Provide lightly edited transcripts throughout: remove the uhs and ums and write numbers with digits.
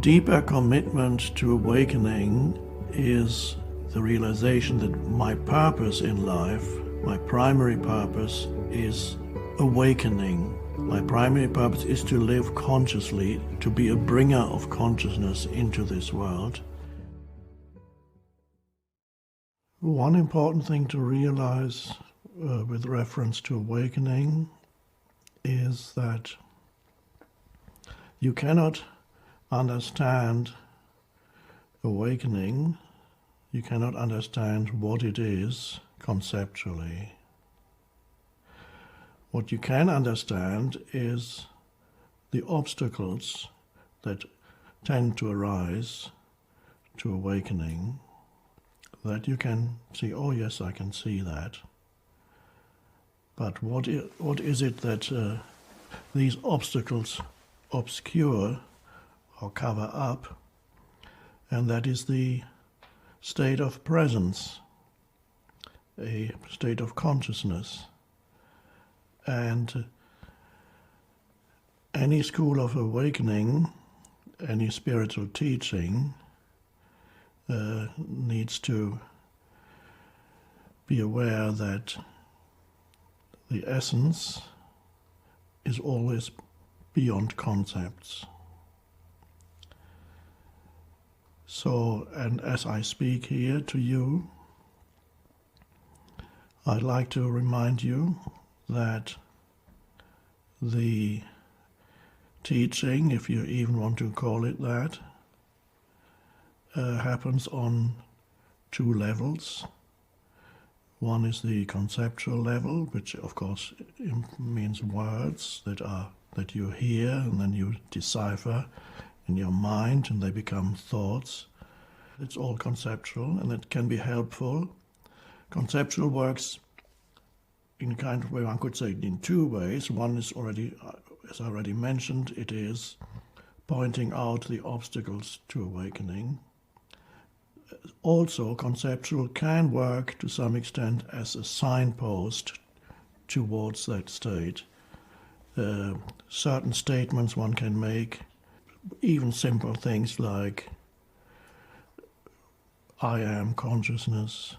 deeper commitment to awakening is the realization that my purpose in life, my primary purpose, is awakening. My primary purpose is to live consciously, to be a bringer of consciousness into this world. One important thing to realize with reference to awakening is that you cannot understand awakening, you cannot understand what it is conceptually. What you can understand is the obstacles that tend to arise to awakening, that you can see, oh yes, I can see that. But what is it that these obstacles obscure or cover up? And that is the state of presence, a state of consciousness. And any school of awakening, any spiritual teaching needs to be aware that the essence is always beyond concepts. So, and as I speak here to you, I'd like to remind you that the teaching, if you even want to call it that, happens on two levels. One is the conceptual level, which of course means words that you hear and then you decipher in your mind and they become thoughts. It's all conceptual and it can be helpful. Conceptual works in a kind of way, one could say in two ways. One is already, as I already mentioned, it is pointing out the obstacles to awakening. Also, conceptual can work to some extent as a signpost towards that state. Certain statements one can make, even simple things like, I am consciousness.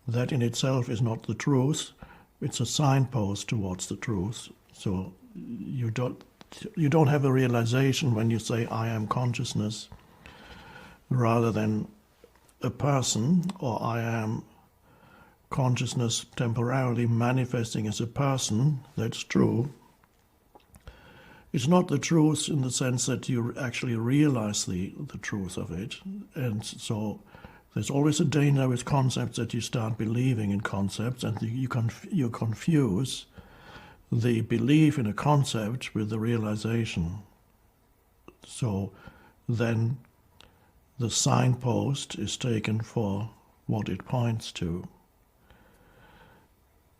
That in itself is not the truth. It's a signpost towards the truth. So you don't have a realization when you say I am consciousness, rather than a person, or I am consciousness temporarily manifesting as a person. That's true. It's not the truth in the sense that you actually realize the truth of it. And so there's always a danger with concepts that you start believing in concepts and you confuse the belief in a concept with the realization. So then the signpost is taken for what it points to.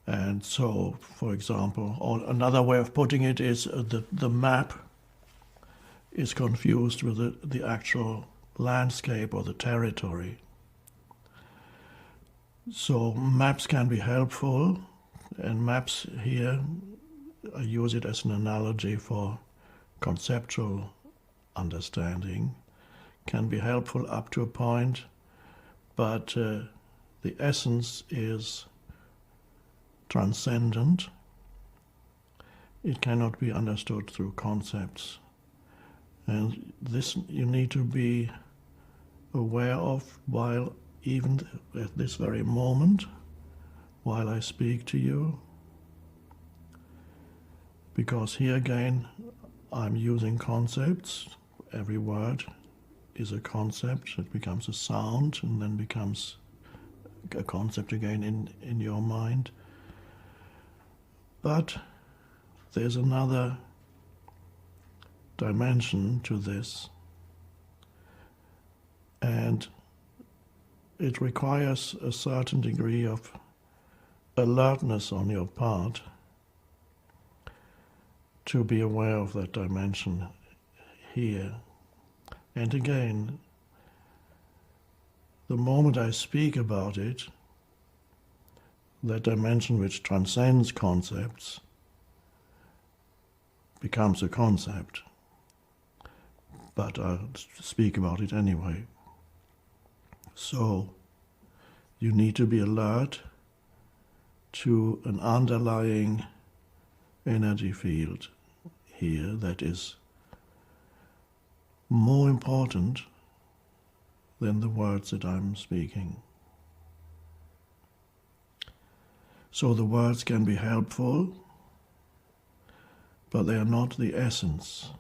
And so, for example, or another way of putting it is that the map is confused with the actual landscape or the territory. So maps can be helpful, and maps here, I use it as an analogy for conceptual understanding, can be helpful up to a point, but the essence is transcendent. It cannot be understood through concepts. And this you need to be aware of while even at this very moment, while I speak to you. Because here again, I'm using concepts. Every word is a concept. It becomes a sound and then becomes a concept again in your mind. But there's another dimension to this, and it requires a certain degree of alertness on your part to be aware of that dimension here. And again, the moment I speak about it, that dimension which transcends concepts becomes a concept. but I'll speak about it anyway. So, you need to be alert to an underlying energy field here that is more important than the words that I'm speaking. So the words can be helpful, but they are not the essence.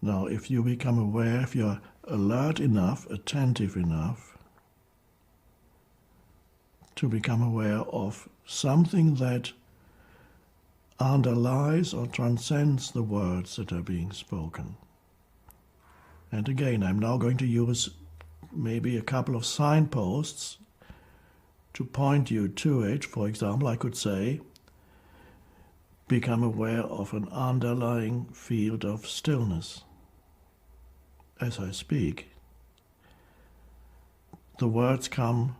Now, if you become aware, if you're alert enough, attentive enough to become aware of something that underlies or transcends the words that are being spoken. And again, I'm now going to use maybe a couple of signposts to point you to it. For example, I could say, become aware of an underlying field of stillness. As I speak, the words come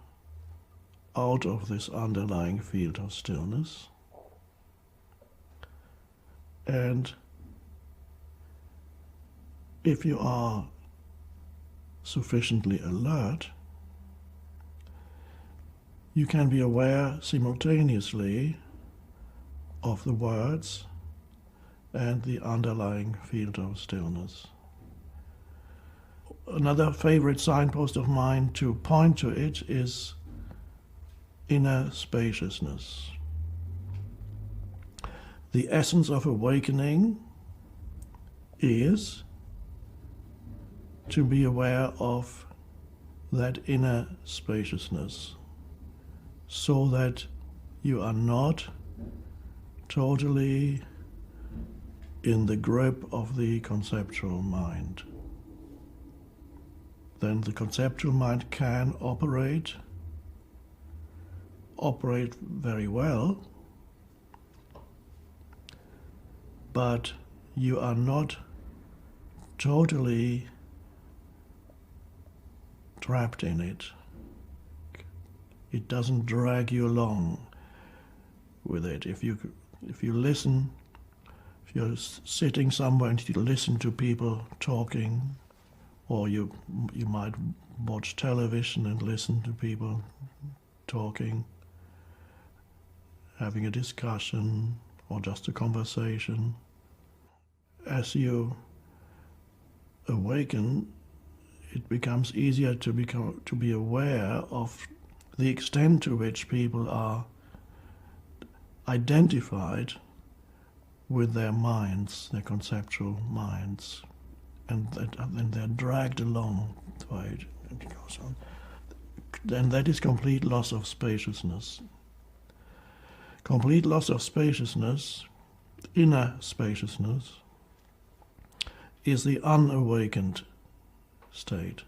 out of this underlying field of stillness, and if you are sufficiently alert, you can be aware simultaneously of the words and the underlying field of stillness. Another favorite signpost of mine to point to it is inner spaciousness. The essence of awakening is to be aware of that inner spaciousness, so that you are not totally in the grip of the conceptual mind. Then the conceptual mind can operate very well, but you are not totally trapped in it. It doesn't drag you along with it. If you listen, if you're sitting somewhere and you listen to people talking, or you might watch television and listen to people talking, having a discussion or just a conversation. As you awaken, it becomes easier to be aware of the extent to which people are identified with their minds, their conceptual minds, and they're dragged along by it. And that is complete loss of spaciousness. Complete loss of spaciousness, inner spaciousness, is the unawakened state.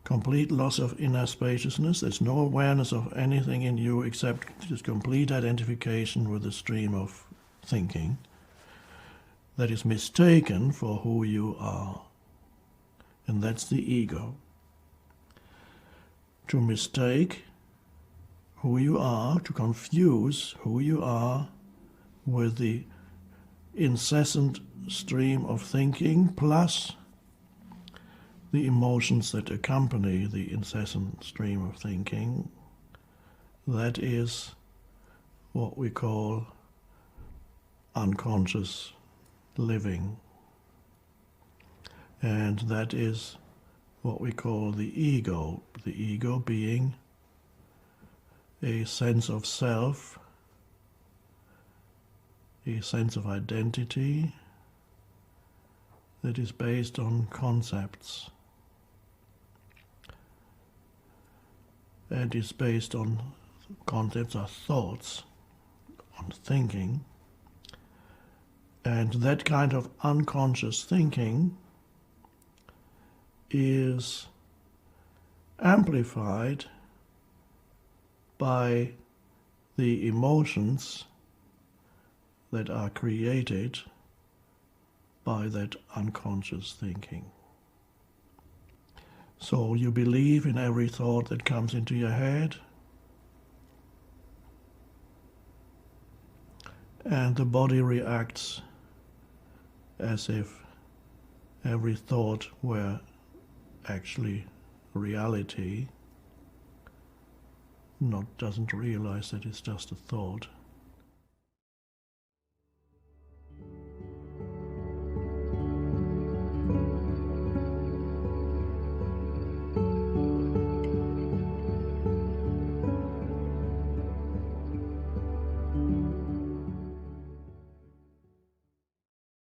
Complete loss of inner spaciousness, there's no awareness of anything in you except just complete identification with the stream of thinking that is mistaken for who you are. And that's the ego. To mistake who you are, to confuse who you are with the incessant stream of thinking plus the emotions that accompany the incessant stream of thinking, that is what we call unconscious living. And that is what we call the ego being a sense of self, a sense of identity that is based on concepts and is based on concepts or thoughts, on thinking. And that kind of unconscious thinking is amplified by the emotions that are created by that unconscious thinking. So you believe in every thought that comes into your head, and the body reacts as if every thought were actually reality, doesn't realize that it's just a thought.